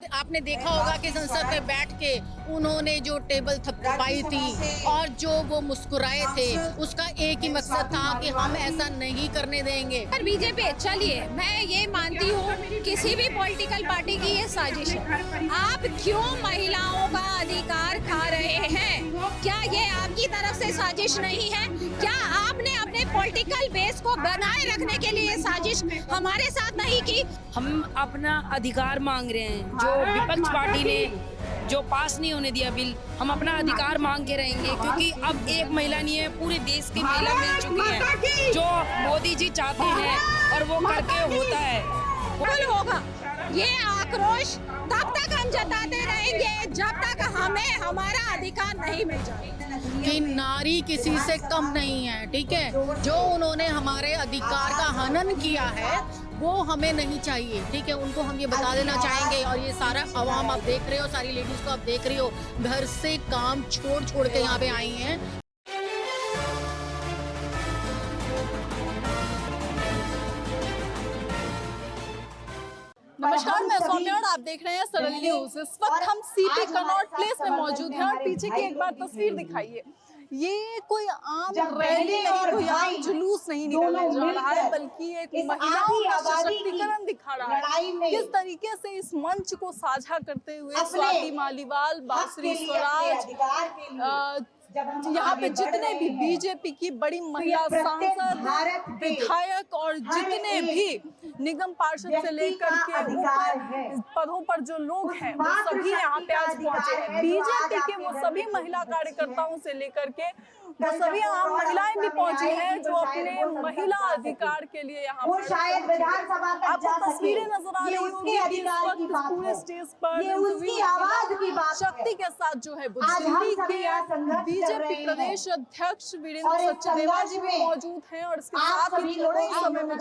आपने देखा होगा कि संसद में बैठ के उन्होंने जो टेबल थपथपाई थी और जो वो मुस्कुराए थे, उसका एक ही मकसद था कि हम ऐसा नहीं करने देंगे। पर बीजेपी, चलिए मैं ये मानती हूँ किसी भी पॉलिटिकल पार्टी की ये साजिश है। आप क्यों महिलाओं का अधिकार खा रहे हैं? क्या ये आपकी तरफ से साजिश नहीं है? क्या आपने अपने पॉलिटिकल बेस को बनाए रखने के लिए साजिश हमारे साथ नहीं की? हम अपना अधिकार मांग रहे हैं। जो विपक्ष पार्टी ने जो पास नहीं होने दिया बिल, हम अपना अधिकार मांग के रहेंगे, क्योंकि अब एक महिला नहीं है, पूरे देश की महिला मिल चुकी है। जो मोदी जी चाहते हैं और वो करके होता है, बिल्कुल होगा। ये आक्रोश तब तक हम जताते रहेंगे जब तक हमें हमारा अधिकार नहीं मिल जाए। कि नारी किसी से कम नहीं है, ठीक है। जो उन्होंने हमारे अधिकार का हनन किया है वो हमें नहीं चाहिए, ठीक है। उनको हम ये बता देना चाहेंगे। और ये सारा अवाम आप देख रहे हो, सारी लेडीज को आप देख रही हो, घर से काम छोड़ छोड़ के यहाँ पे आई हैं। नमस्कार, मैं सौम्या और आप देख रहे हैं सरल न्यूज। इस वक्त हम सीपी कनॉट प्लेस में मौजूद हैं और पीछे की एक बार तस्वीर दिखाइए। ये कोई आम रैली नहीं, कोई आम जुलूस नहीं निकलने जा रहा है, बल्कि एक महिलाओं का सशक्तिकरण दिखा रहा है। किस तरीके से इस मंच को साझा करते हुए स्वाति मालीवाल, बांसुरी स्वराज, यहाँ पे जितने भी बीजेपी की बड़ी महिला सांसद, विधायक और जितने भी निगम पार्षद से लेकर के ऊपर पदों पर जो लोग हैं वो सभी यहाँ पे आज पहुंचे हैं। बीजेपी के वो सभी महिला कार्यकर्ताओं से लेकर के वो सभी आम महिलाएं भी पहुंची हैं जो अपने महिला अधिकार के लिए यहाँ पर आपको तस्वीरें नजर आ रही होंगी कि इस वक्त पूरे स्टेज पर शक्ति के साथ जो है दिल्ली के बीजेपी प्रदेश अध्यक्ष वीरेंद्र सचदेवा जी भी मौजूद हैं और इसके साथ ही थोड़े ही समय में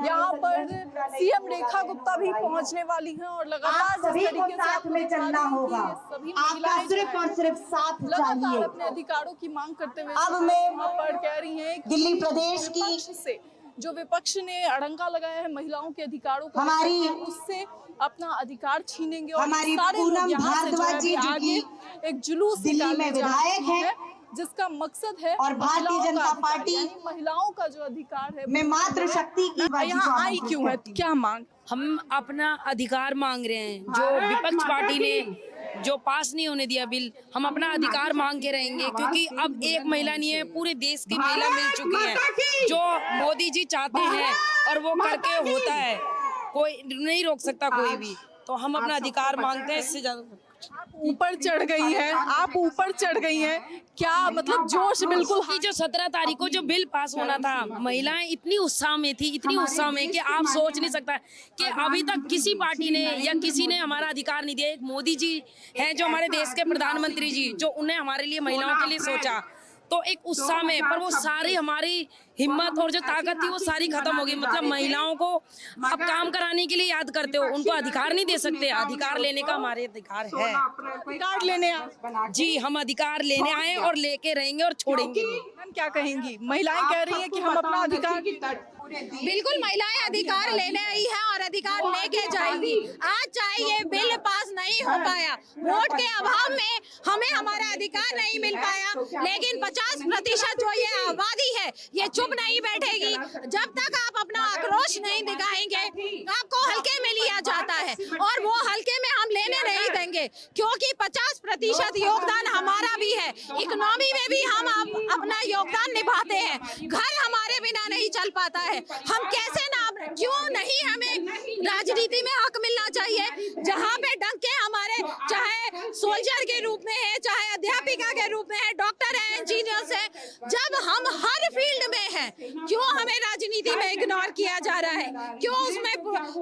यहाँ पर सीएम रेखा गुप्ता भी पहुंचने वाली हैं और लगातार जिस तरीके से आपको चलना होगा, सभी महिलाएं सिर्फ और सिर्फ साथ लगातार अपने अधिकारों की मांग करते हुए अब मैं यहाँ पर कह रही हैं दिल्ली प्रदेश की से जो विपक्ष ने अड़ंगा लगाया है महिलाओं के अधिकारों को, हमारी उससे अपना अधिकार छीनेंगे और हमारी पूनम भारद्वाज जी आगे एक जुलूस दिल्ली में विधायक है जिसका मकसद है और भारतीय जनता पार्टी महिलाओं का जो अधिकार है। मैं मातृ शक्ति की यहाँ आई क्यों है, क्या मांग? हम अपना अधिकार मांग रहे हैं। जो विपक्ष पार्टी ने जो पास नहीं होने दिया बिल, हम अपना अधिकार मांग के रहेंगे, क्योंकि अब एक महिला नहीं है, पूरे देश की महिला मिल चुकी है। जो मोदी जी चाहते हैं और वो करके होता है, कोई नहीं रोक सकता कोई भी। तो हम अपना अधिकार मांगते हैं, इससे ज्यादा। ऊपर चढ़ गई है, आप ऊपर चढ़ गई हैं, क्या मतलब जोश बिल्कुल। की जो 17 तारीख को जो बिल पास होना था, महिलाएं इतनी उत्साह में थी, इतनी उत्साह में कि आप सोच नहीं सकता कि अभी तक किसी पार्टी ने या किसी ने हमारा अधिकार नहीं दिया। एक मोदी जी हैं जो हमारे देश के प्रधानमंत्री जी, जो उन्हें हमारे लिए महिलाओं के लिए सोचा, तो एक उत्साह में, पर वो सारी हमारी हिम्मत और जो ताकत थी वो सारी खत्म हो गई। मतलब महिलाओं को अब काम कराने के लिए याद करते हो, उनको अधिकार नहीं दे सकते। अधिकार लेने का हमारे अधिकार है। अधिकार लेने जी, हम अधिकार लेने आए और लेके रहेंगे और छोड़ेंगे। मैम क्या कहेंगी? महिलाएं कह रही हैं कि हम अपना अधिकार, बिल्कुल महिलाएं अधिकार लेने आई हैं और अधिकार लेके जाएंगी। आज चाहे ये बिल पास नहीं हो पाया, वोट के अभाव में हमें हमारा अधिकार नहीं मिल पाया, लेकिन 50% जो ये आबादी है ये चुप नहीं बैठेगी। जब तक आप अपना आक्रोश नहीं दिखाएंगे, आपको हल्के में लिया जाता है और वो हल्के में हम लेने नहीं देंगे, क्योंकि 50% योगदान हमारा भी है। इकोनॉमी में भी हम अपना योगदान निभाते हैं। घर हमारे बिना नहीं चल पाता है। हम कैसे ना, क्यों नहीं हमें राजनीति में हक मिलना चाहिए, जहाँ पे डंके हमारे चाहे सोल्जर के रूप में है, चाहे अध्यापिका के रूप में है, डॉक्टर है, इंजीनियर्स है। जब हम हर फील्ड में हैं, क्यों हमें राजनीति में इग्नोर किया जा रहा है? क्यों उसमें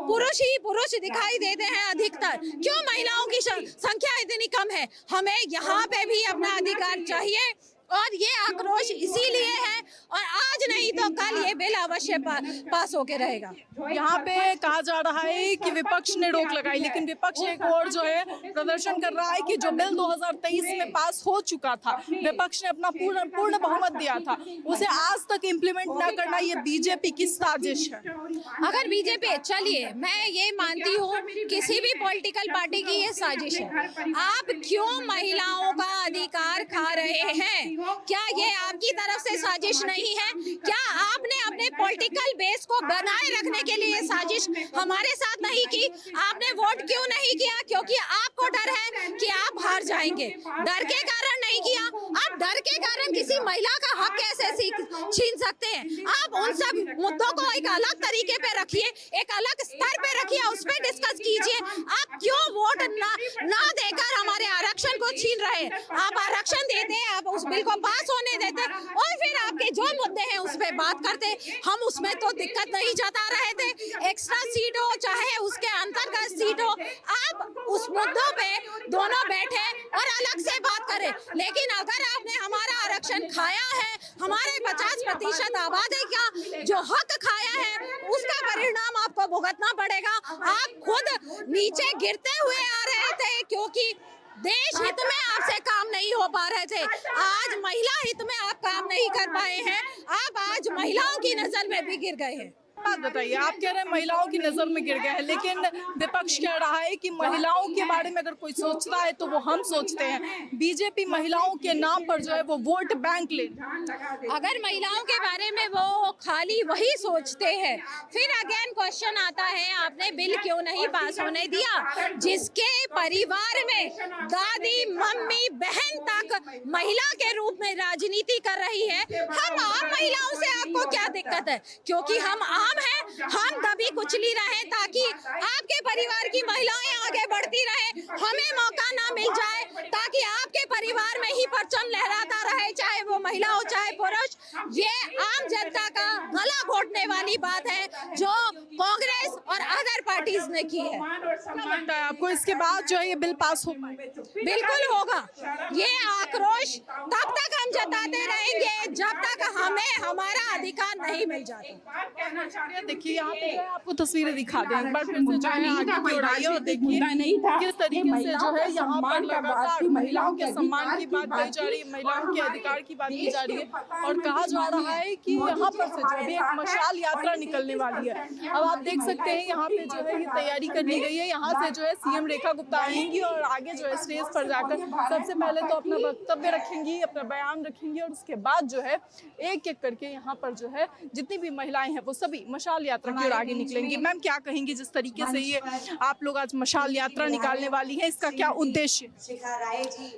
पुरुष ही पुरुष दिखाई देते हैं अधिकतर? क्यों महिलाओं की संख्या इतनी कम है? हमें यहाँ पे भी अपना अधिकार चाहिए और ये आक्रोश इसीलिए है और आज नहीं तो कल ये बिल अवश्य पास होके रहेगा। यहाँ पे कहा जा रहा है कि विपक्ष ने रोक लगाई, लेकिन विपक्ष एक और जो है प्रदर्शन कर रहा है कि जो बिल 2023 में पास हो चुका था, विपक्ष ने अपना पूर्ण बहुमत दिया था, उसे आज तक इम्प्लीमेंट न करना ये बीजेपी की साजिश है। अगर बीजेपी, चलिए मैं ये मानती हूँ किसी भी पॉलिटिकल पार्टी की ये साजिश है, आप क्यों महिलाओं का अधिकार खा रहे हैं? क्या ये आपकी तरफ से साजिश नहीं है? क्या आपने अपने पॉलिटिकल बेस को बनाए रखने के लिए साजिश हमारे साथ नहीं की? आपने वोट क्यों नहीं किया? क्योंकि आपको डर है कि आप हार जाएंगे, डर के कारण नहीं किया। आप डर के कारण किसी महिला का हक कैसे छीन सकते हैं? आप उन सब मुद्दों को एक अलग तरीके पे रखिए, एक अलग स्तर पे रखिए, उस पर डिस्कस कीजिए। आप क्यों वोट ना देकर हमारे आरक्षण को छीन रहे हैं? आप आरक्षण देते, आप उस बिल को पास होने देते और फिर आपके जो मुद्दे हैं उस पर बात करते। हम उसमें तो दिक्कत नहीं जता रहे थे, एक्स्ट्रा सीट हो चाहे उसके अंतर्गत सीट हो, आप उस मुद्दों पे दोनों बैठे और अलग से बात करें। लेकिन अगर आपने हमारा आरक्षण खाया है, हमारे 50% आबादी का जो हक खाया है, उसका परिणाम आपको भुगतना पड़ेगा। आप खुद नीचे गिरते हुए आ रहे थे क्योंकि देश हित में आपसे काम नहीं हो पा रहे थे। आज महिला हित में आप काम नहीं कर पाए हैं, आप आज महिलाओं की नजर में भी गिर गए हैं। बात बताइए, आप कह रहे हैं महिलाओं की नजर में गिर गए हैं, लेकिन विपक्ष कह रहा है कि महिलाओं के बारे में अगर कोई सोचता है तो वो हम सोचते हैं। बीजेपी महिलाओं के नाम पर जो है वो वोट बैंक ले। अगर महिलाओं के बारे में वो खाली वही सोचते हैं, फिर अगेन क्वेश्चन आता है आपने बिल क्यों नहीं पास होने दिया? जिसके परिवार में दादी, मम्मी, बहन तक महिला के रूप में राजनीति कर रही है, हम आम महिलाओं से आपको क्या दिक्कत है? क्योंकि हम आम हैं, हम दबी कुचली रहे ताकि आपके परिवार की महिलाएं आगे बढ़ती रहे, हमें मौका ना मिल जाए, ताकि आपके परिवार में ही परचम लहराता रहे, चाहे वो महिला हो चाहे पुरुष। ये आम जनता का गला घोटने वाली बात है जो कांग्रेस और अदर पार्टीज ने की है। क्या लगता है आपको इसके बाद जो है ये बिल पास हो पाए? बिल्कुल होगा। ये आक्रोश तब तक हम जताते रहेंगे जब तक हमें हमारा अधिकार नहीं मिल जाता। देखिए यहाँ पे आपको तस्वीरें दिखा दें एक बार फिर से, जो है आगे की ओर आइए और देखिए किस तरीके से जो है यहाँ पर लगातार महिलाओं के सम्मान की बात कही जा रही है, महिलाओं के अधिकार की बात की जा रही है और कहा जा रहा है कि यहाँ पर से जो भी एक मशाल यात्रा निकलने वाली है। अब आप देख सकते हैं यहाँ पे जो है ये तैयारी कर ली गई है। यहाँ से जो है सीएम रेखा गुप्ता आएंगी और आगे जो है स्टेज पर जाकर सबसे पहले तो अपना वक्तव्य रखेंगी, अपना बयान रखेंगी और उसके बाद जो है एक एक करके यहाँ पर जो है जितनी भी महिलाएं हैं वो सभी मशाल यात्रा की ओर आगे निकलेंगी। मैम क्या कहेंगी, जिस तरीके से ये आप लोग आज मशाल यात्रा निकालने वाली है, इसका क्या उद्देश्य?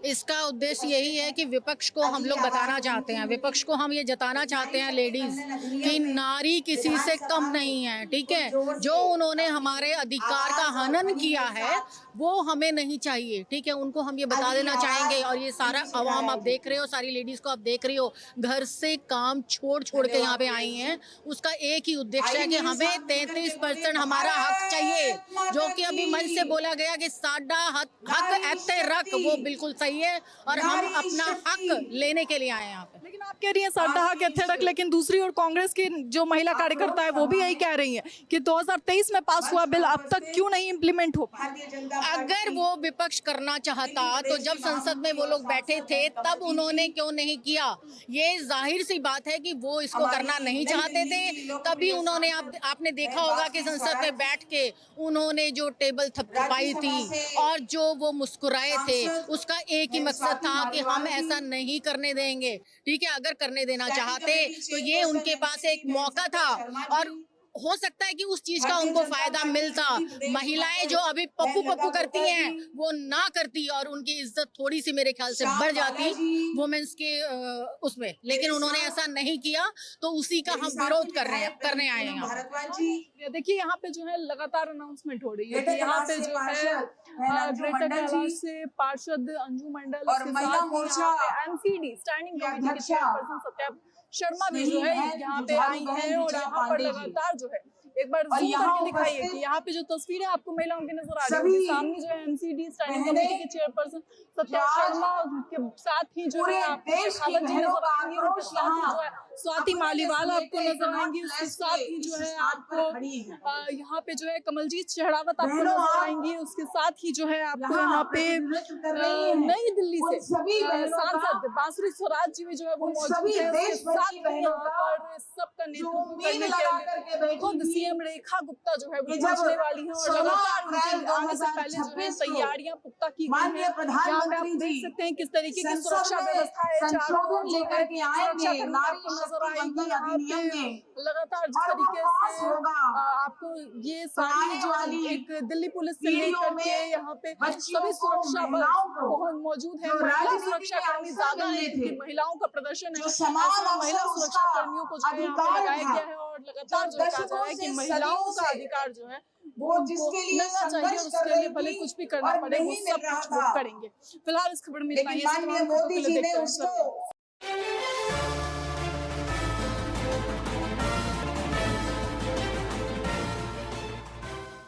इसका उद्देश्य यही है कि विपक्ष को हम लोग बताना चाहते हैं, विपक्ष को हम ये जताना चाहते हैं लेडीज कि नारी किसी से कम नहीं है, ठीक है। जो उन्होंने हमारे अधिकार का हनन किया है वो हमें नहीं चाहिए, ठीक है। उनको हम ये बता देना चाहेंगे और ये सारा अवाम आप देख रहे हो, सारी लेडीज को आप देख रही हो, घर से काम छोड़ के यहाँ पे आई हैं। उसका एक ही उद्देश्य है कि हमें 33% हमारा हक चाहिए, जो कि अभी मंच से बोला गया कि साडा हक एते रख, वो बिल्कुल सही है और हम अपना हक लेने के लिए आए हैं यहाँ पे। लेकिन आप कह रही हैं साडा हक एते रख, लेकिन दूसरी ओर कांग्रेस की जो महिला कार्यकर्ता है वो भी यही कह रही है कि 2023 में पास हुआ बिल अब तक क्यों नहीं इम्प्लीमेंट हो पाया? अगर वो विपक्ष करना चाहता तो जब संसद में वो लोग बैठे थे तब उन्होंने क्यों नहीं किया? ये जाहिर सी बात है कि वो इसको करना नहीं चाहते थे, तभी उन्होंने आपने देखा होगा कि संसद में बैठ के उन्होंने जो टेबल थपथपाई थी और जो वो मुस्कुराए थे, उसका एक ही मकसद था कि हम ऐसा नहीं करने देंगे, ठीक है। अगर करने देना चाहते तो ये उनके पास एक मौका था और हो सकता है कि उस चीज का उनको फायदा मिलता। महिलाएं जो अभी पप्पू पप्पू करती हैं वो ना करती और उनकी इज्जत थोड़ी सी मेरे ख्याल से बढ़ जाती वुमेन्स के उसमें, लेकिन उन्होंने ऐसा नहीं किया तो उसी का हम विरोध करने आए हैं। देखिए यहाँ पे जो है लगातार अनाउंसमेंट हो रही है कि यहाँ पे जो है ग्रेटर कैलाश से पार्षद अंजू मंडल और महिला मोर्चा एमसीडी स्टैंडिंग कमेटी के चेयरपर्सन सत्या शर्मा भी जो है यहाँ पे आई हैं और यहाँ पर लगातार जो है एक बार जूम करके दिखाइए कि यहाँ पे जो तस्वीरें आपको महिलाओं की नजर आ रही है, सामने जो है एमसीडी स्टैंडिंग कमेटी के चेयरपर्सन सत्या शर्मा के साथ ही जो है आपको शेखावत जी नजर आएंगी, उनके साथ ही जो है स्वाति मालीवाल आपको नजर आएंगी, उसके साथ ही जो है आपको यहाँ पे जो है कमलजीत शेहरावत आपको नजर आएंगी, उसके साथ ही जो है आपको यहाँ पे नई दिल्ली से सांसद बांसुरी स्वराज जी भी जो है वो मौजूद है। उसके साथ ही यहाँ पर सबका नेतृत्व करने के लिए खुद सीएम रेखा गुप्ता जो है वो पहुंचने वाली है और लगातार उनके आने से पहले जो है तैयारियां पुख्ता की गई है। यहाँ पे आप देख सकते हैं किस तरीके की सुरक्षा व्यवस्था है, चारों ओर जो है सुरक्षा आपको नजर आएगी। यहाँ पे लगातार जिस तरीके से आपको ये सारी जो एक दिल्ली पुलिस से लेकर के यहाँ पे सभी सुरक्षा बल मौजूद है। महिला सुरक्षा कर्मी ज्यादा है क्योंकि महिलाओं का प्रदर्शन है, ऐसे महिला सुरक्षा कर्मियों को जो है यहाँ पे लगाया गया है और लगातार जो कहा जा रहा है कि महिलाओं का अधिकार जो है वो मिलना चाहिए और उसके लिए भले कुछ भी करना पड़े वो सब कुछ वो करेंगे। फिलहाल इस खबर में इतना ही। मोदी जी ने उसको